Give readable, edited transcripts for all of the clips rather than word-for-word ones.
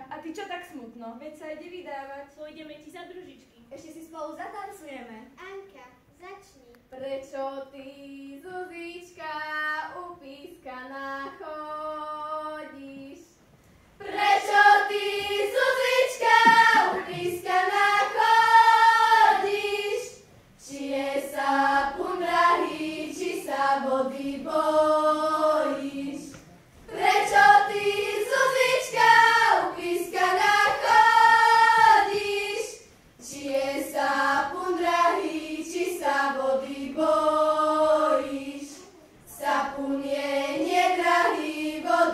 a ty čo tak smutno? Veď sa ide vydávať. Pôjdeme ti za družičky. Ešte si spolu zatancujeme. Anka, začni. Prečo ty, Zuzička, upískaná chodíš? Prečo ty, Zuzička, upískaná chodíš? Či je sapun drahý, či sa vody bojíš? Prečo ty, Zuzička, upískaná chodíš? Či je sapun drahý, či sa vody bojíš? Sapun je nedrahý, voda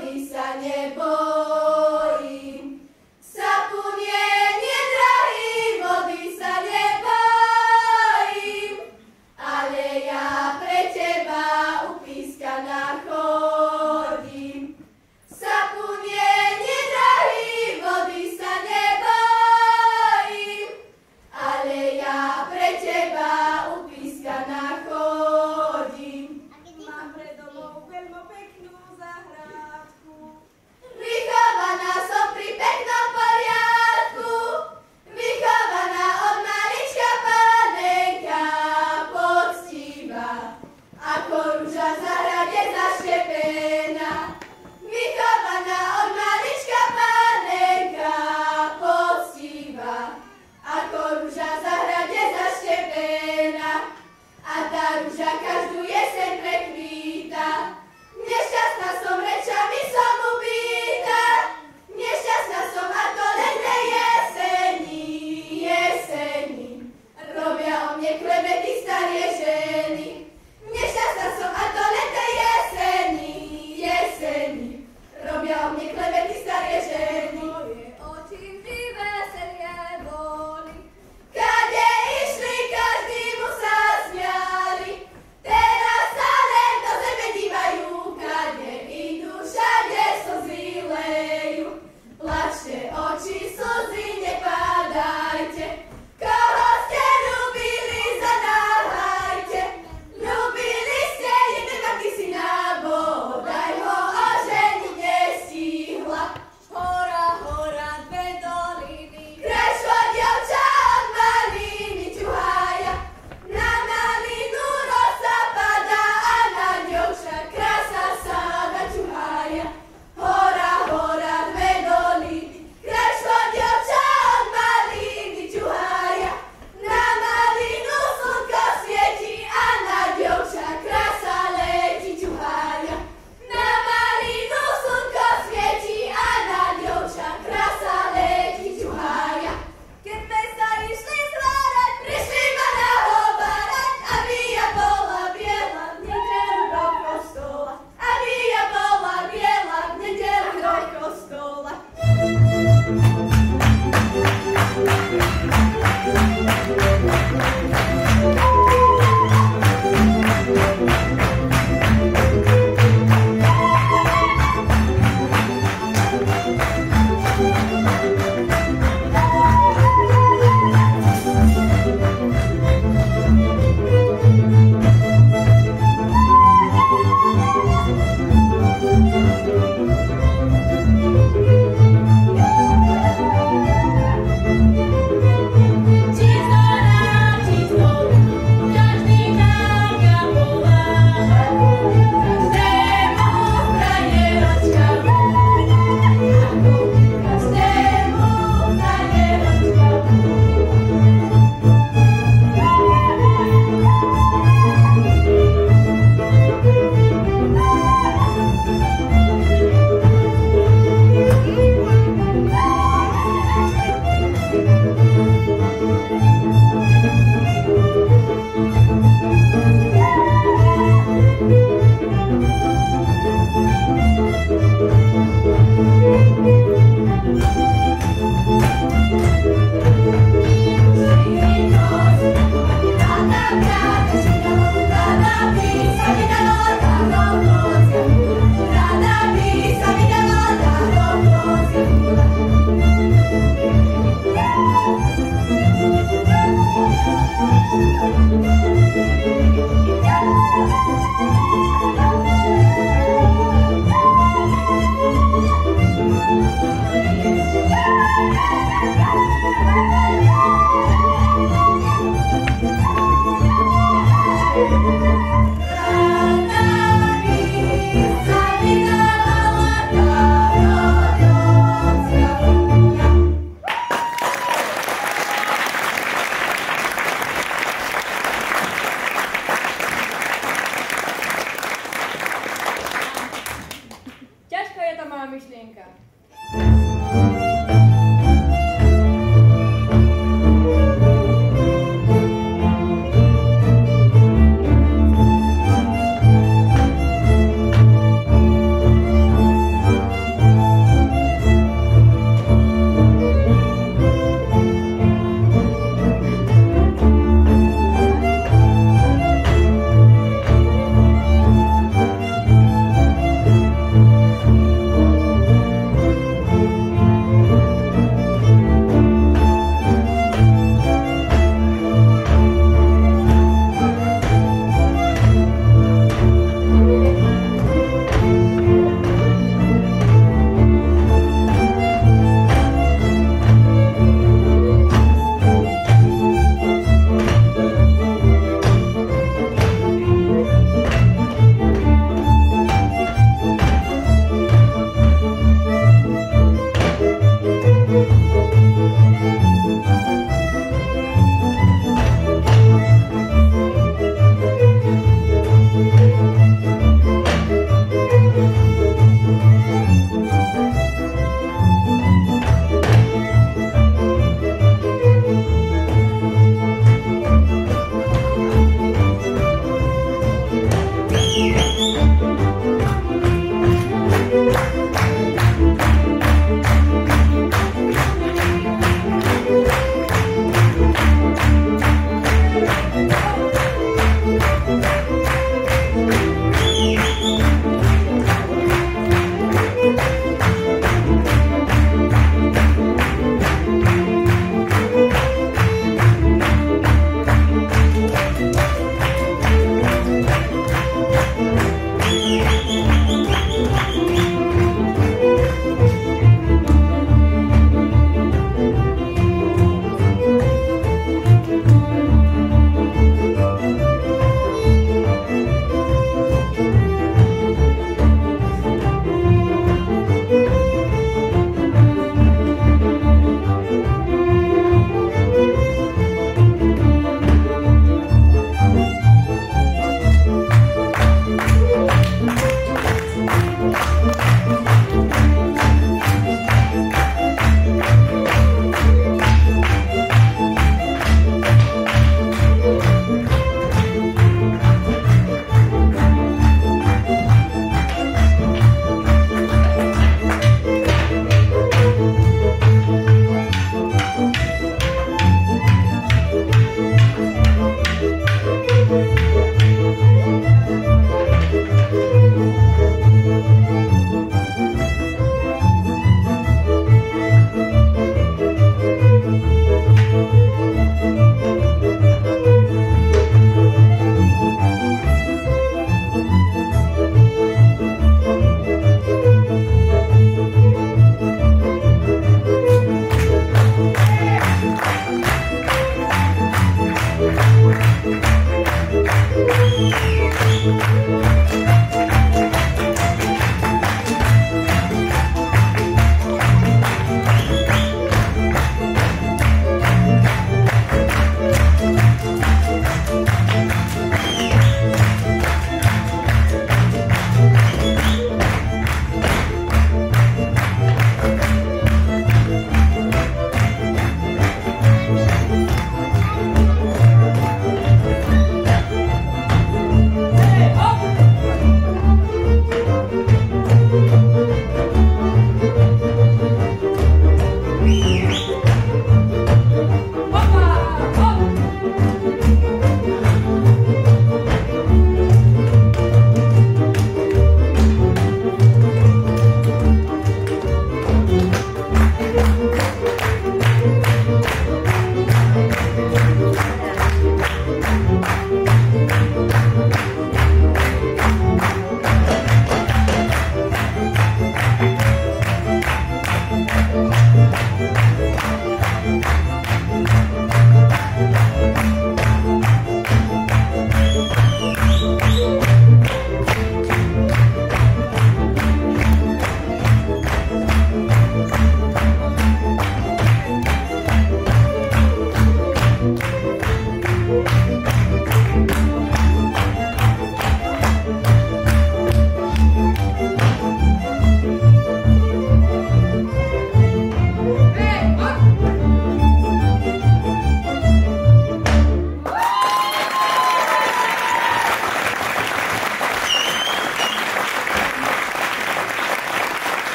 Ťažká je tá moja myšlienka.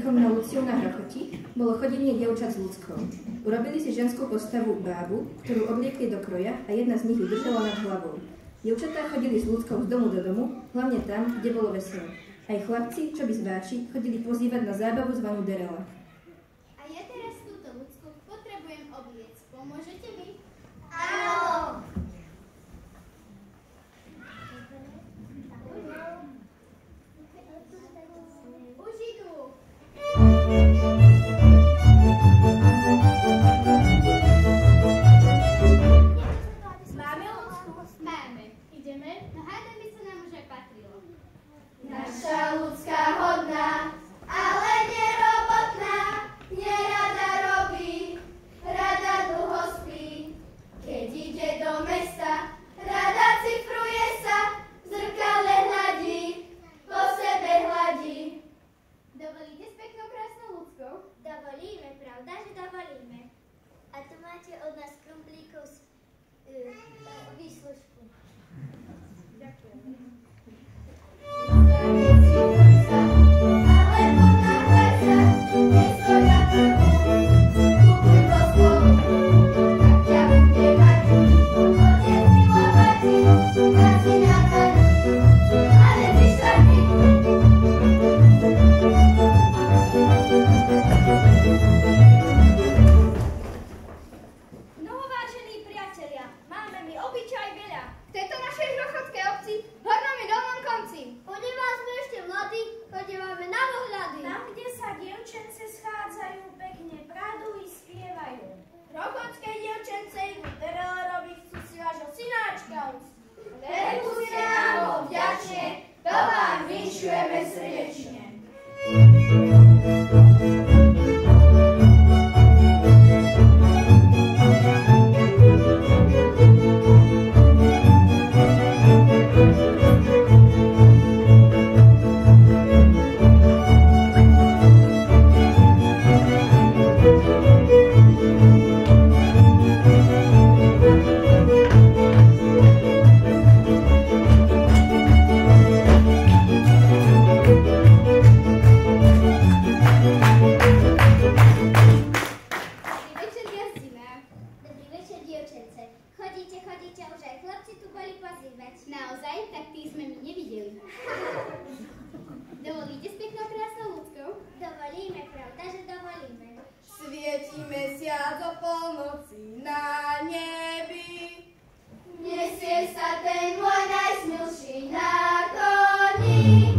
vrchom na Luciu na Hrochoti bolo chodenie dievčat s ľudskou. Urobili si ženskú postavu bábu, ktorú obliekli do kroja a jedna z nich ju držala nad hlavou. Dievčatá chodili s ľudskou z domu do domu, hlavne tam, kde bolo veselo. Aj chlapci, čo by zváči, chodili pozývať na zábavu zvanú derela. A ja teraz túto ľudskú potrebujem obliec. Pomôžete mi? Áno! Už idú. Máme ľudsku? Máme. Ideme? No hádam by sa nám už aj patrilo. Naša ľudská hodná, ale nerobotná, nerada robí, rada dlho spí. Keď ide do mesta, rada cifruje sa, v zrkadle hladí, po sebe hladí. Dovolíte s peknou krásnou ľudskou? Dovolíme, pravda, že dovolíme. A tu máte od nás krumplíkov výslužku. Ďakujem. No, vážení priatelia, máme my obyčaj veľa. V tejto našej hrochotskej obci, v hornom i dolnom konci. Podívá sme ešte mladí, podívame na ohľady. Tam, kde sa dievčence schádzajú, pekne pradujú i spievajú. Hrochotské dievčence idú derele robiť, chcú si vášho synáčka ustí. Veru ste nám vďačne, to vám vinšujeme srdečne. Chodíte, už aj chlapci tu boli pozývať. Naozaj? Tak tých sme my nevideli. Dovolíte s peknou krásnou ľudskou? Dovolíme, pravda, že dovolíme. Svieti mesiac o polnoci na nebi. Nesie sa ten môj najsmilší na koni.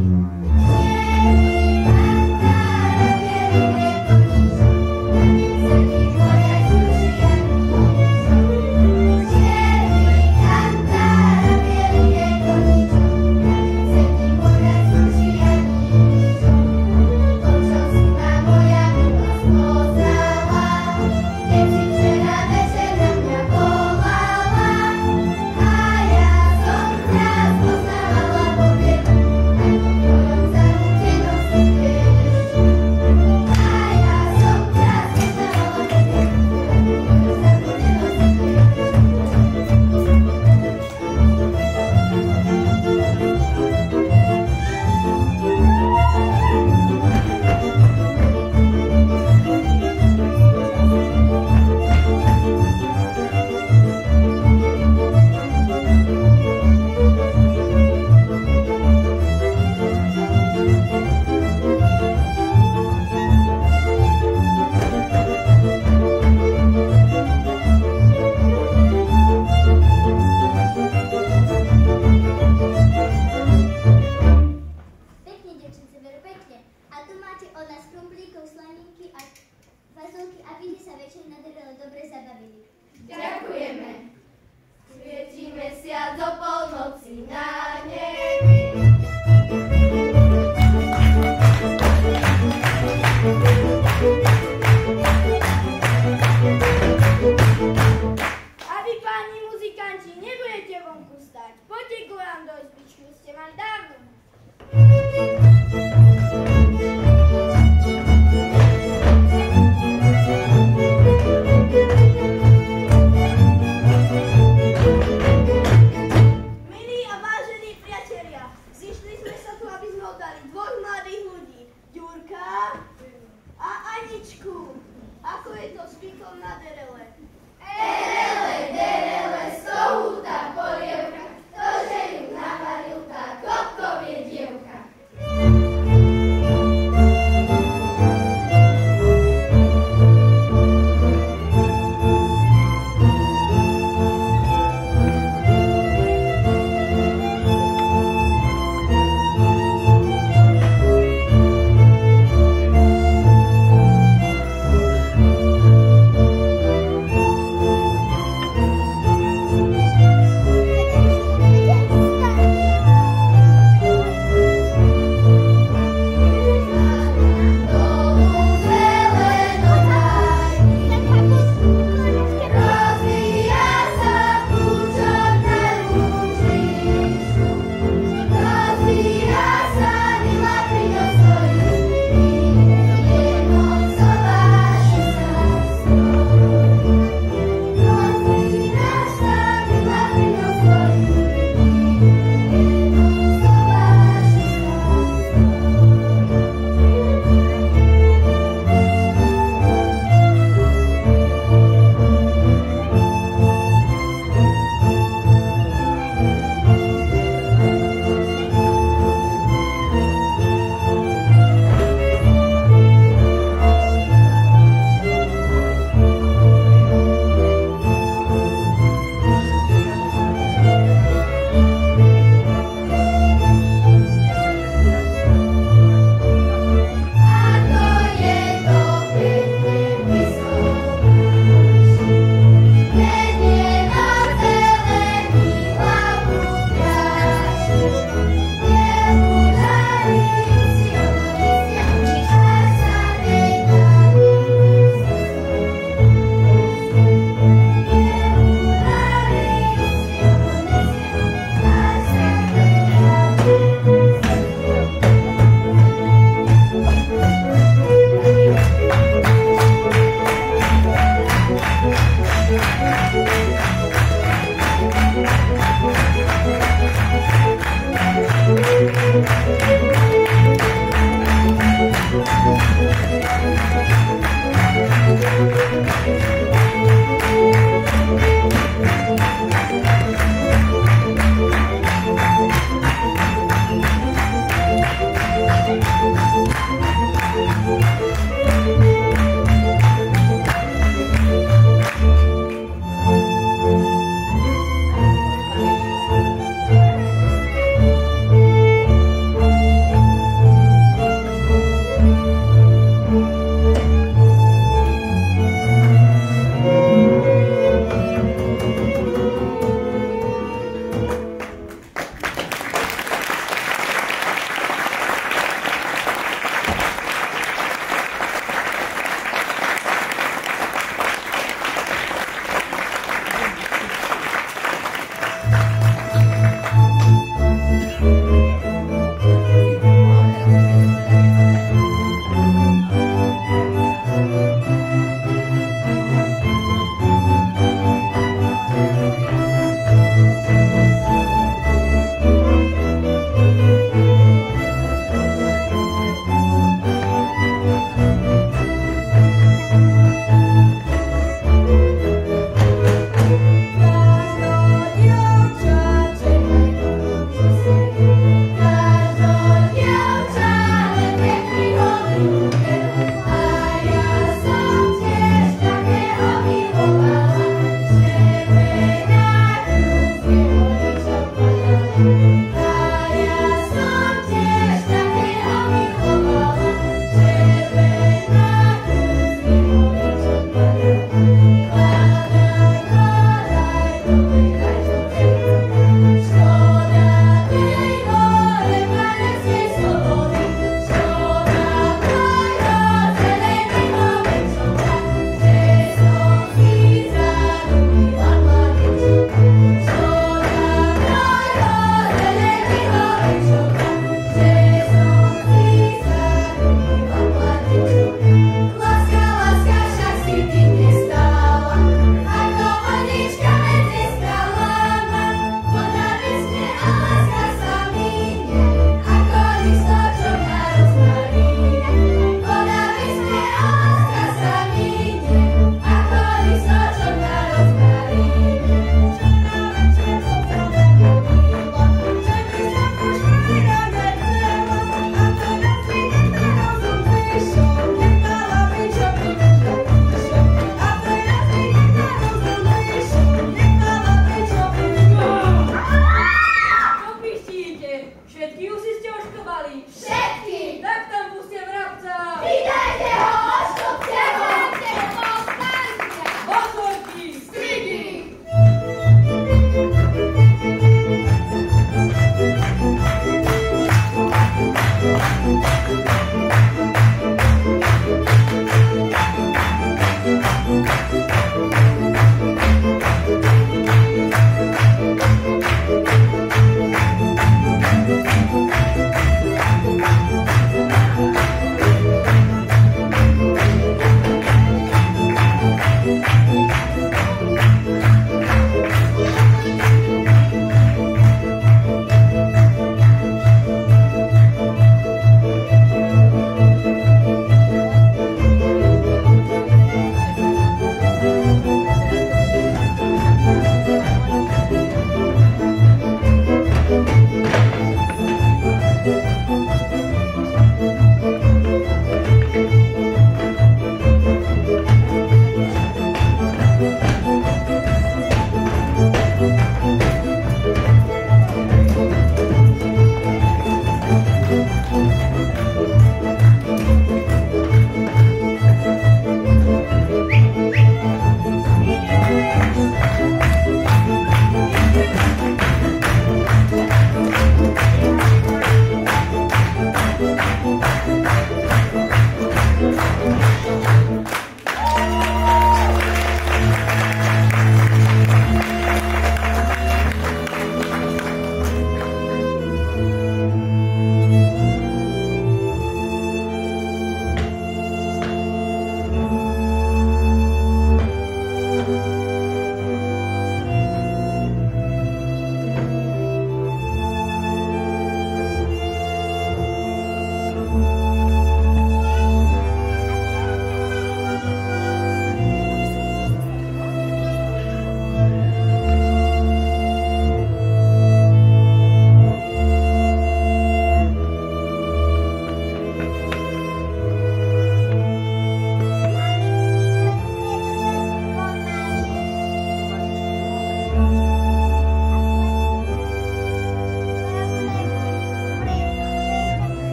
Ďakujeme. Svieti mesiac o polnoci na nebi. A vy, páni muzikanti, nebudete vonku stať. Poďte k vám do izbičky, už ste mali dávno. Milí a vážení priatelia, zišli sme sa tu, aby sme oddali dvoch mladých ľudí. Ďurka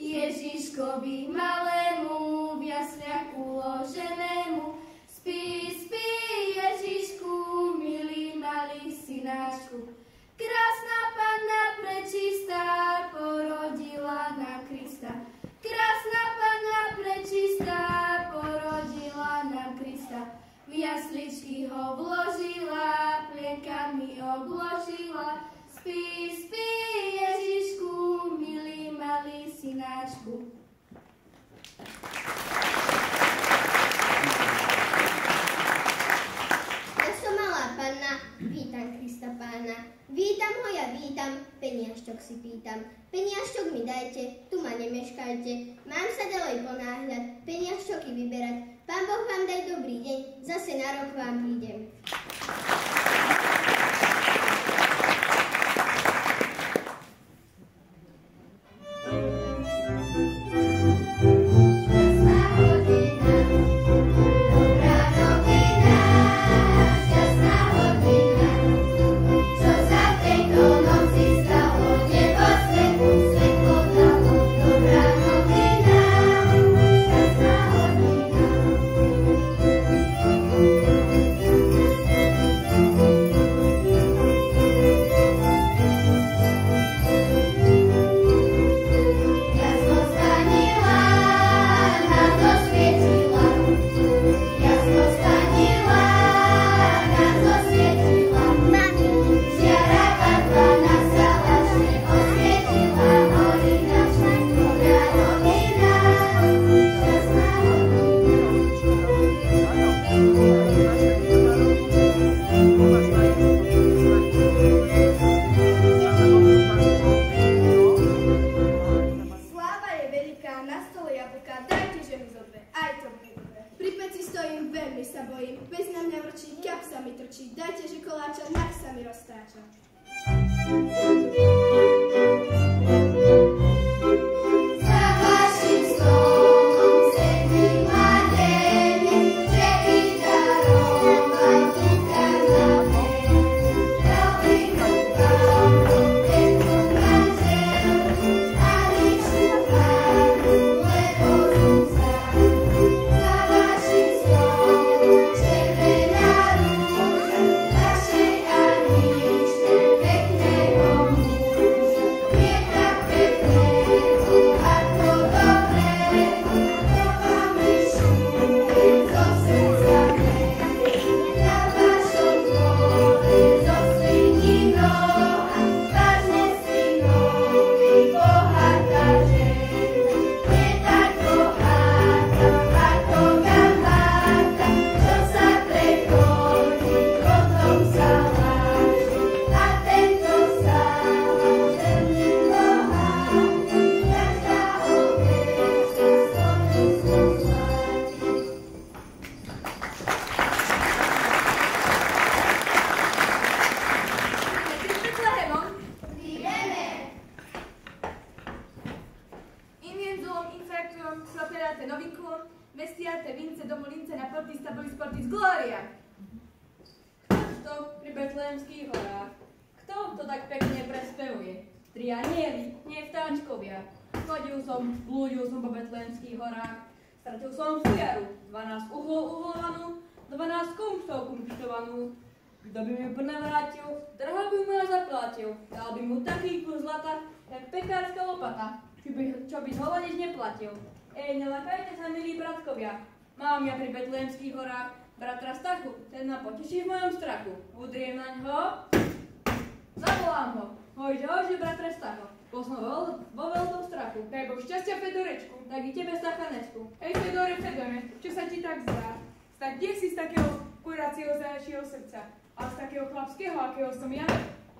Ježiškovi malému, v jasliach uloženému. Spí, spí, Ježišku, milý malý synáčku. Krásna Panna prečistá porodila nám Krista. Krásna Panna prečistá porodila nám Krista. V jasličky ho vložila, plienkami obložila. Spí, spí, Ježišku, milý malý synáčku. Ja som malá panna, vítam Krista Pána. Vítam ho, ja vítam, peniažťok si pýtam. Peniažťok mi dajte, tu ma nemeškajte. Mám sa ďalej ponáhľať, peniažťoky vyberať. Pán Boh vám daj dobrý deň, zase na rok vám prídem. Pekného Glória! Kto pri Betlémskych horách? Kto to tak pekne prespevuje? Tri anieli, nie vtáčkovia. Chodil som, blúdil som po Betlémskych horách. Stratil som fujaru, 12 uhlov uhlovanú, 12 kumštov kumštovanú. Kto by mi navrátil, draho by mu ja zaplatil. Dal by mu taký kus zlata, jak pekárska lopata, čo by ho nič neplatil. Nelakajte sa, milí bratkovia. Mám ja pri Betlémskych horách bratra Stachu, ten ma poteší v mojom strachu. Udriem na ňo, zavolám ho. Hojže, bratre Stacho, vo veľkom strachu. Daj Boh šťastia, Fedorečku. Tak i tebe, Stachanečku. Fedore, čo sa ti tak zdá? Kde si z takého kuracieho zajačieho srdca? A z takého chlapského, akého som ja?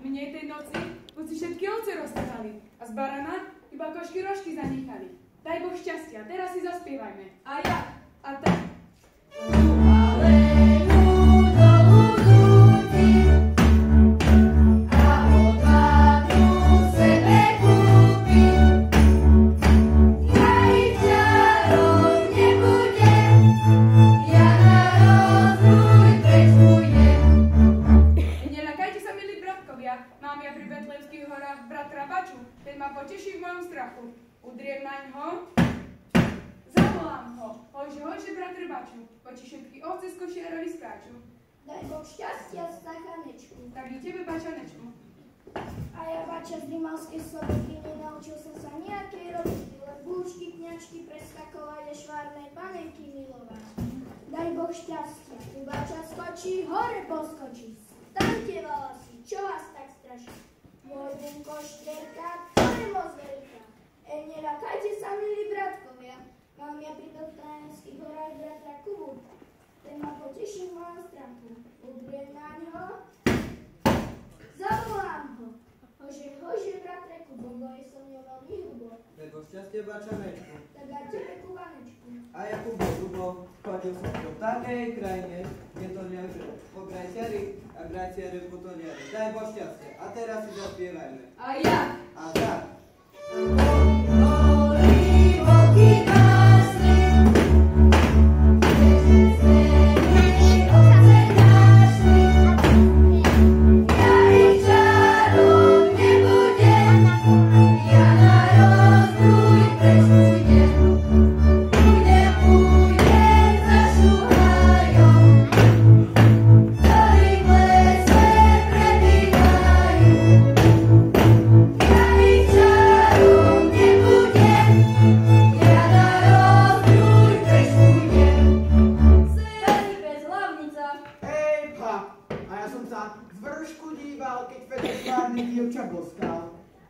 Mne tej noci si všetky ovce roztrhali a z barana iba košky rožky zanechali. Daj Boh šťastia, teraz si zaspievajme. A ja. A tak. Mám ja pri Betlémskych horách bratra Baču, ten ma poteší v mojom strachu. Udriem na ňo, zavolám ho. Hojže, bratre Baču, poči všetky ovce z košiarovi skáču. Daj Boh šťastia, Stachanečku. Tak i tebe, Bačanečku. A ja, Bača z Rimavskej Slobodky, nenaučil som sa nejakej roboty, len búčky, kňačky preskakovať a švárnej panenky milovať. Daj Boh šťastia, tu Bača skočí, hore poskočí. Staňte, valasy, čo vás tak straší? Môj bunko štierka, to je moc veľká. Nelakajte sa, milí bratkovia. Mám ja pri Betlémskych horách bratra Kubu. Ten ma poteší v mojom strachu. Udriem na ňo, zavolám ho. Hože, bratre Kubo, bo je som ňo veľmi hrubo. Lebo šťastie, Bačanečku. Tak aj tebe, Kubanečku. A ja Kubo, chodil som do takej krajine, kde to liaže po grajciari a grajciari po to liaže. Daj Boh šťastie. A teraz si zaspievajme. A ja. A tak.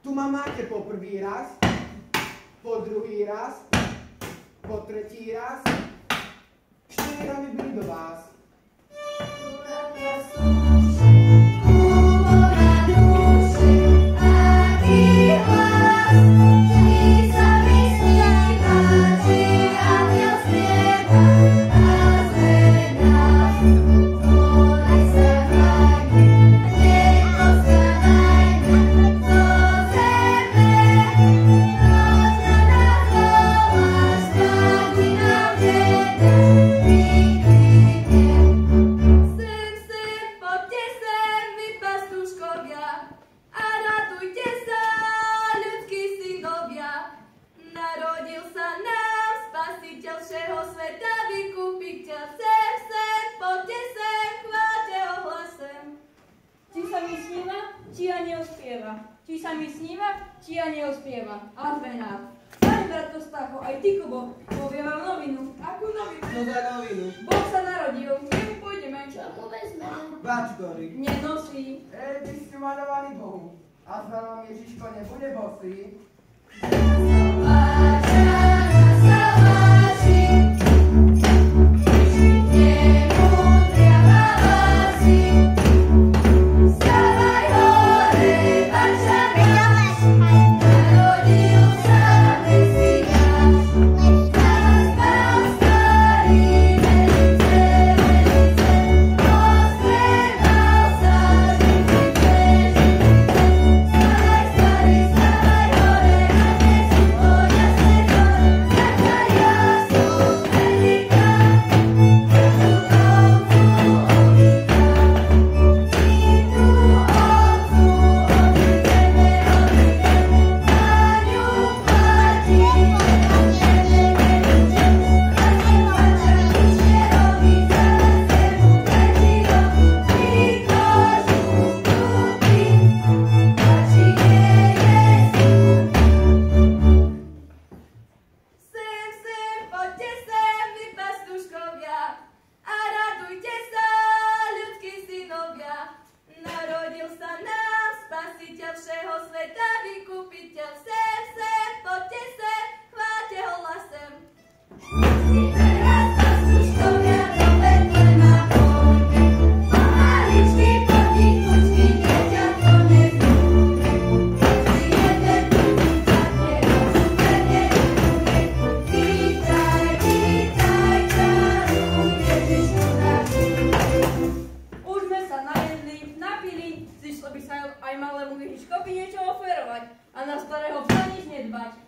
Tu ma máte po prvý raz, po druhý raz, po tretí raz, 4 ramy byli do vás. Či sa mi sníva, či ja neospieva. Advenát. Pani bratko Stacho, aj ty, Kubo, poviem vám novinu. Akú novinu? Čo za novinu? Boh sa narodil. Kde mu pôjdeme? Čo mu vezmeme? Bačkorik. Nenosí. Ty ste malovaní Bohu. A s vám Ježiško nebude bosý. Starý, starý, hore, na a na starého psa nič nedbať.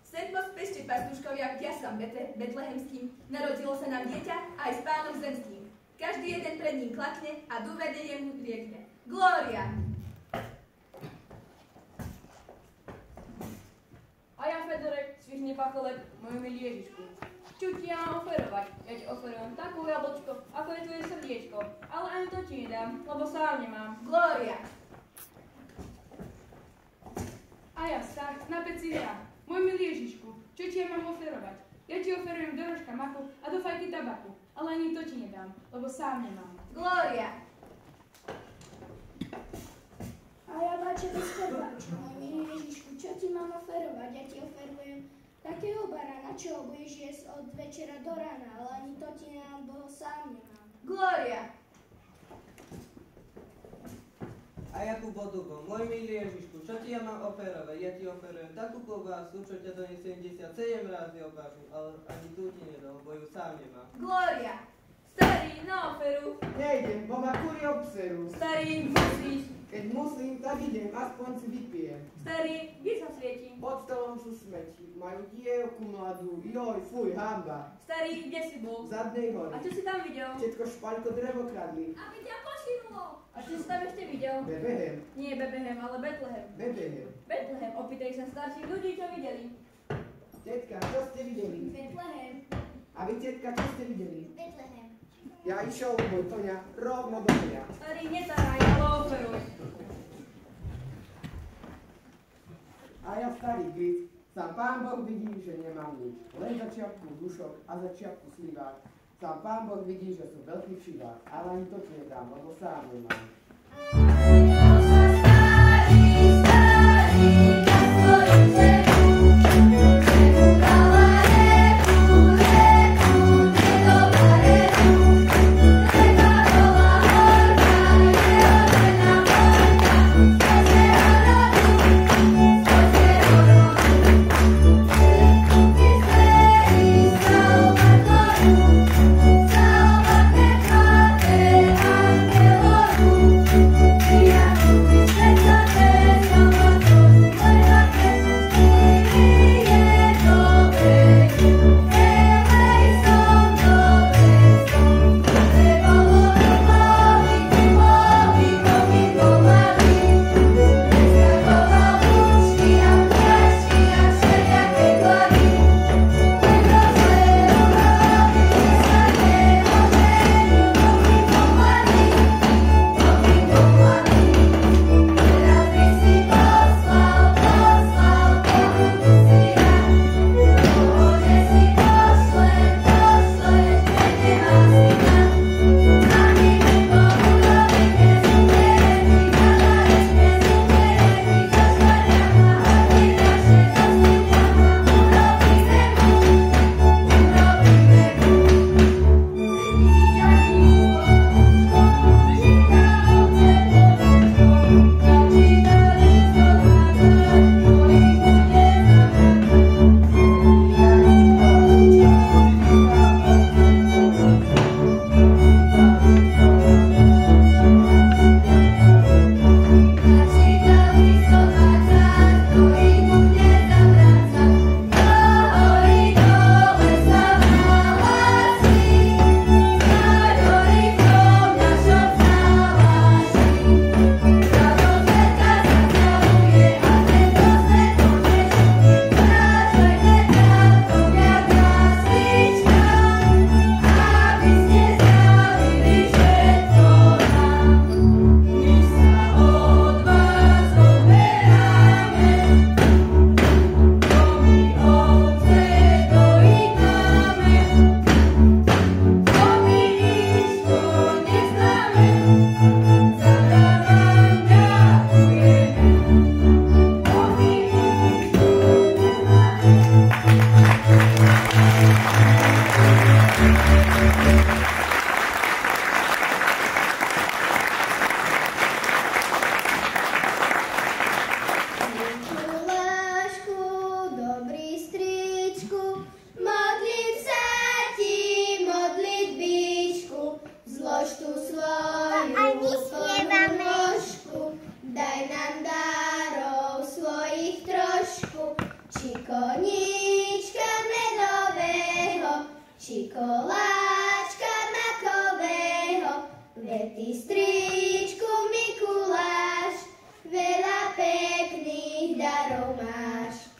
Sedmo spešte pastuškovia k jasám betlehemským, narodilo sa nám dieťa aj s pánom zemským. Každý jeden pred ním klakne a dúvede jemu riekne. Glória! A ja, Fedorek, svižný pacholek, môj milý Ježišku. Čo ti ja mám oferovať? Ja ti oferujem takú jablčko, ako je tvoje srdiečko, ale ani to ti nedám, lebo sám nemám. Glória! A ja, stark, na peci hra. Môj milý Ježišku, čo ti ja mám oferovať? Ja ti oferujem dorožka maku a do fajky tabaku, ale ani to ti nedám, lebo sám nemám. Glória! A ja bače bez teba, môj milý Ježišku, čo ti mám oferovať? Ja ti oferujem takého barána, čo ho budeš jesť od večera do rána, ale ani to ti nemám, bo ho sám nemám. Glória! A Jakub odúbol, môj milý Ježišku, čo ti ja mám oferovať? Ja ti oferujem takú klobásu, čo ťa do nej 77 razy obvážu, ale ani tu ti nedal, bo ju sám nemám. Glória! Starý, na oferu. Nejdem, bo ma kuri obserú. Starý, musíš. Keď musím, tak idem, aspoň si vypijem. Starý, kde sa svieti? Pod stolom sú smeti, majú dievku mladú, joj, fuj, hamba. Starý, kde si bol? V zadnej hori. A čo si tam videl? Všetko špaľko drevo kradli. Aby ťa pošinulo. A čo si tam ešte videl? Bebehem. Nie Bebehem, ale Betlehem. Bebehem. Betlehem, opýtaj sa starších ľudí, čo videli. Tetka, čo ste videli? Betlehem. A vy, tetka, čo ste videli? Betlehem. Ja išiel môj Toňa rovno do mňa. Starý, netaraj, ale oferuj. A ja starý grid, sám Pán Boh vidí, že nemám nič. Len za čiapku dušok a za čiapku slivák. Sám Pán Boh vidí, že som veľký čivák, ale ani to ti nedám, lebo sám nemám. Yeah. ty, stričku Mikuláš, veľa pekných darov máš.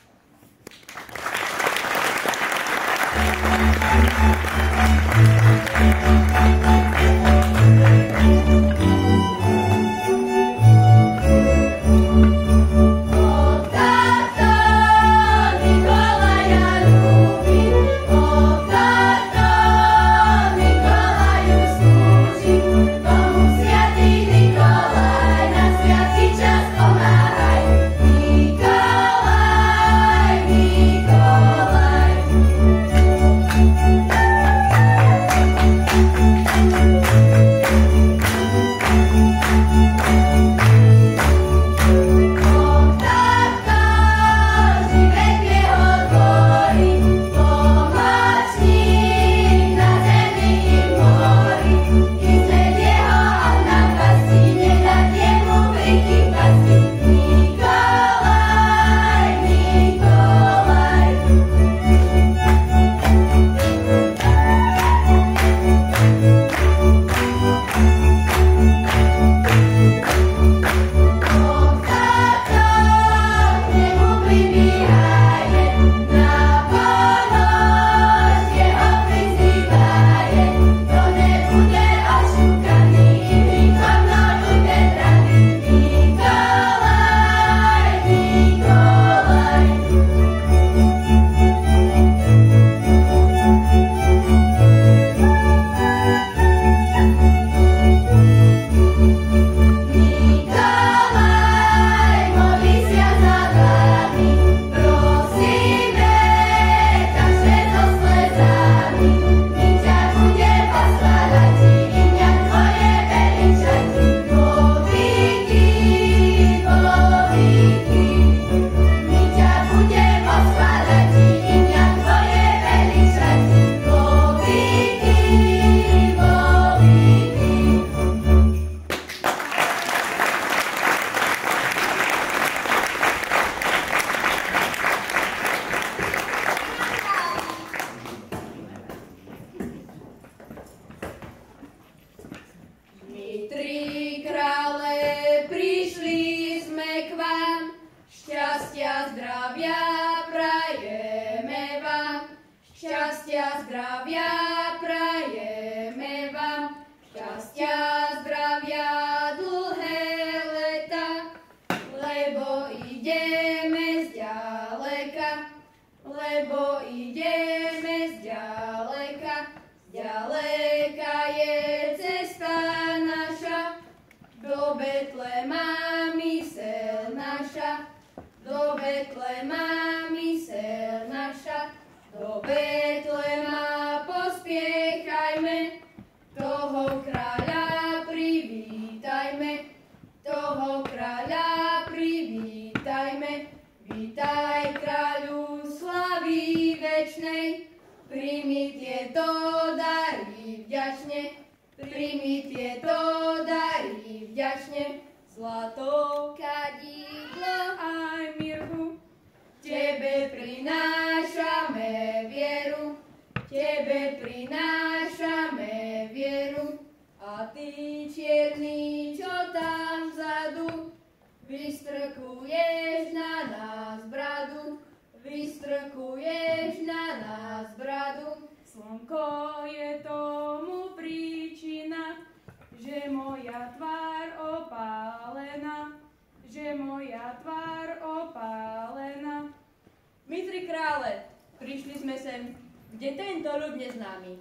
Prišli sme sem, kde tento ľud neznámy.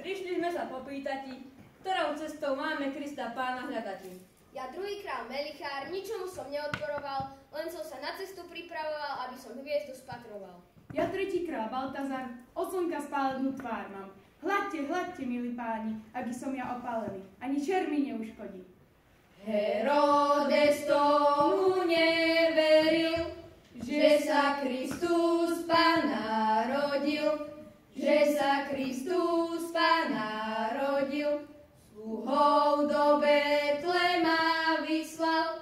Prišli sme sa popýtať, ktorou cestou máme Krista Pána hľadať. Ja druhý král Melichár, ničomu som neodporoval, len som sa na cestu pripravoval, aby som hviezdu spatroval. Ja tretí král Baltazar, od slnka spálenú tvár mám. Hľadte, hľadte, milí páni, aký som ja opálený, ani čer mi neuškodí. Herodes tomu neveril, že sa Kristus Pán narodil, že sa Kristus Pán narodil. Sluhov do Betlema vyslal,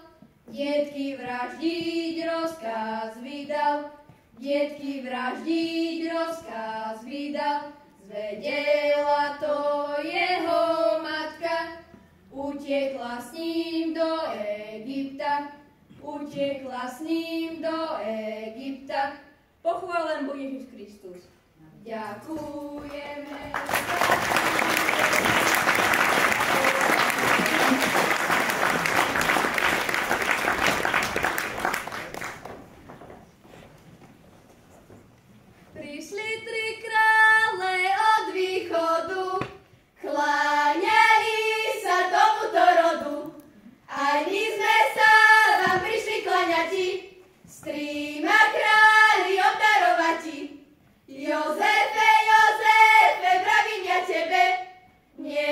detky vraždiť rozkaz vydal, detky vraždiť rozkaz vydal. Zvedela to jeho matka, u utekla s ním do Egypta, utekla s ním do Egypta. Pochválen buď Ježiš Kristus. Ďakujeme. Prišli tri krále od východu, kláňali sa tomuto rodu. Aj my sme sa vám prišli kláňati, s tríma králi obdarovati. Jozefe, Jozefe, pravím ja tebe, nie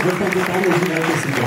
Zostaňte tam, užívajte si to.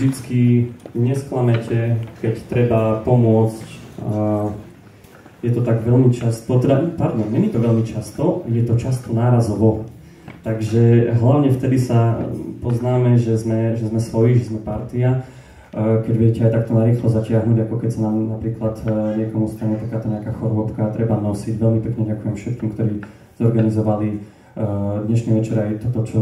Vždycky nesklamete, keď treba pomôcť. Je to tak veľmi často, nie je to veľmi často, je to často nárazovo. Takže hlavne vtedy sa poznáme, že sme svoji, že sme partia. Keď viete aj takto narýchlo začiahnuť, ako keď sa nám napríklad niekomu stane takáto nejaká chorôbka, treba nosiť. Veľmi pekne ďakujem všetkým, ktorí zorganizovali dnešný večer aj toto, čo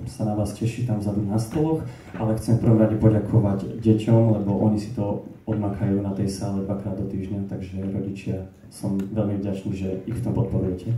sa na vás teší tam vzadu na stoloch, ale chcem v prvom rade poďakovať deťom, lebo oni si to odmakajú na tej sále 2-krát do týždňa, takže rodičia, som veľmi vďačný, že ich v tom podporujete.